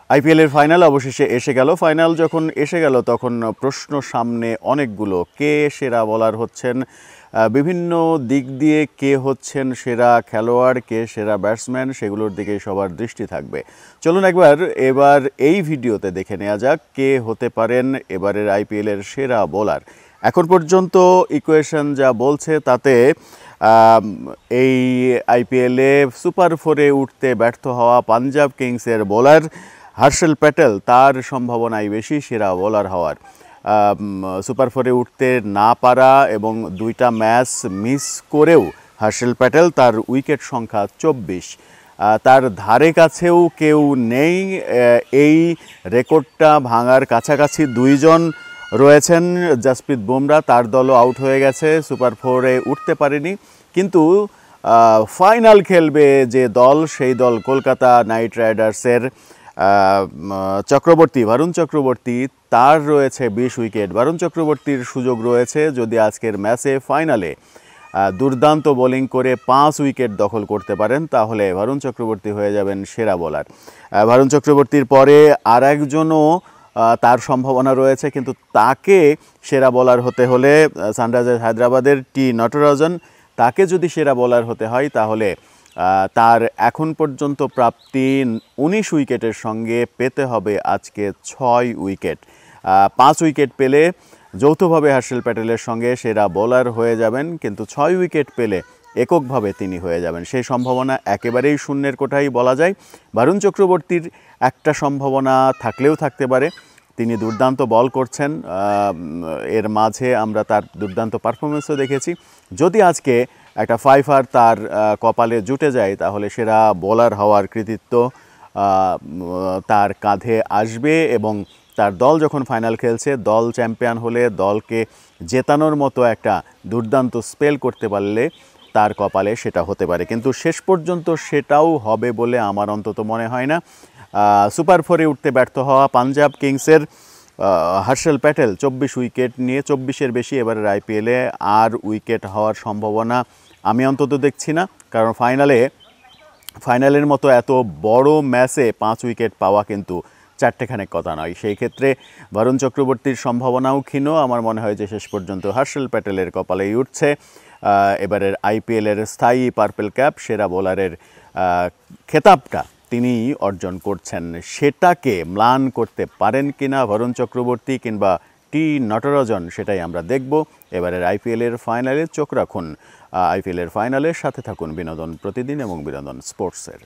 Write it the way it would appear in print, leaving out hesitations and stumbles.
আইপিএলের ফাইনাল অবশেষে এসে গেল। ফাইনাল যখন এসে গেল তখন প্রশ্ন সামনে অনেকগুলো। কে সেরা বোলার হচ্ছেন, বিভিন্ন দিক দিয়ে কে হচ্ছেন সেরা খেলোয়াড়, কে সেরা ব্যাটসম্যান, সেগুলোর দিকে সবার দৃষ্টি থাকবে। চলুন এবার এই ভিডিওতে দেখে নেওয়া যাক কে হতে পারেন এবারের আইপিএলের সেরা বোলার। এখন পর্যন্ত ইকুয়েশন যা বলছে তাতে এই আইপিএলে সুপার ফোরে উঠতে ব্যর্থ হওয়া পাঞ্জাব কিংসের বোলার হার্ষেল প্যাটেল, তার সম্ভাবনাই বেশি সেরা বোলার হওয়ার। সুপার ফোরে উঠতে না পারা এবং 2টা ম্যাচ মিস করেও হার্ষেল প্যাটেল, তার উইকেট সংখ্যা 24, তার ধারে কাছেও কেউ নেই। এই রেকর্ডটা ভাঙার কাছাকাছি 2 জন রয়েছেন। জাসপ্রীত বুমরা, তার দলও আউট হয়ে গেছে, সুপার ফোরে উঠতে পারেনি। কিন্তু ফাইনাল খেলবে যে দল, সেই দল কলকাতা নাইট রাইডার্সের ভারুণ চক্রবর্তী, তার রয়েছে 20 উইকেট। ভারুণ চক্রবর্তীর সুযোগ রয়েছে যদি আজকের ম্যাচে ফাইনালে দুর্দান্ত বোলিং করে 5 উইকেট দখল করতে পারেন, তাহলে ভারুণ চক্রবর্তী হয়ে যাবেন সেরা বোলার। ভারুণ চক্রবর্তীর পরে আর একজনও তার সম্ভাবনা রয়েছে, কিন্তু তাকে সেরা বোলার হতে হলে সানরাইজার্স হায়দ্রাবাদের টি নটরাজন, তাকে যদি সেরা বোলার হতে হয় তাহলে তার এখন পর্যন্ত প্রাপ্তি 19 উইকেটের সঙ্গে পেতে হবে আজকে 6 উইকেট। 5 উইকেট পেলে যৌথভাবে হার্ষেল প্যাটেলের সঙ্গে সেরা বোলার হয়ে যাবেন, কিন্তু 6 উইকেট পেলে এককভাবে তিনি হয়ে যাবেন। সেই সম্ভাবনা একেবারেই শূন্যের কোঠায় বলা যায়। ভারুণ চক্রবর্তীর একটা সম্ভাবনা থাকলেও থাকতে পারে, তিনি দুর্দান্ত বল করছেন, এর মাঝে আমরা তার দুর্দান্ত পারফরমেন্সও দেখেছি। যদি আজকে একটা 5 তার কপালে জুটে যায় তাহলে সেরা বোলার হওয়ার কৃতিত্ব তার কাঁধে আসবে, এবং তার দল যখন ফাইনাল খেলছে, দল চ্যাম্পিয়ন হলে দলকে জেতানোর মতো একটা দুর্দান্ত স্পেল করতে পারলে তার কপালে সেটা হতে পারে, কিন্তু শেষ পর্যন্ত সেটাও হবে বলে আমার অন্তত মনে হয় না। সুপার ফোরে উঠতে ব্যর্থ হওয়া পাঞ্জাব কিংসের হার্ষেল প্যাটেল 24 উইকেট নিয়ে, 24-এর বেশি এবারের আইপিএলে আর উইকেট হওয়ার সম্ভাবনা আমি অন্তত দেখছি না। কারণ ফাইনালের মতো এত বড় ম্যাচে 5 উইকেট পাওয়া কিন্তু চারটেখানেক কথা নয়। সেই ক্ষেত্রে ভারুণ চক্রবর্তীর সম্ভাবনাও ক্ষীণ। আমার মনে হয় যে শেষ পর্যন্ত হার্ষেল প্যাটেলের কপালেই উঠছে এবারের আইপিএলের স্থায়ী পার্পেল ক্যাপ, সেরা বোলারের খেতাবটা তিনি অর্জন করছেন। সেটাকে ম্লান করতে পারেন কিনা ভারুণ চক্রবর্তী কিংবা টি নটরাজন, সেটাই আমরা দেখব এবারের আইপিএলের ফাইনালে। চোখ রাখুন আইপিএলের ফাইনালের সাথে থাকুন বিনোদন প্রতিদিন এবং বিনোদন স্পোর্টসের।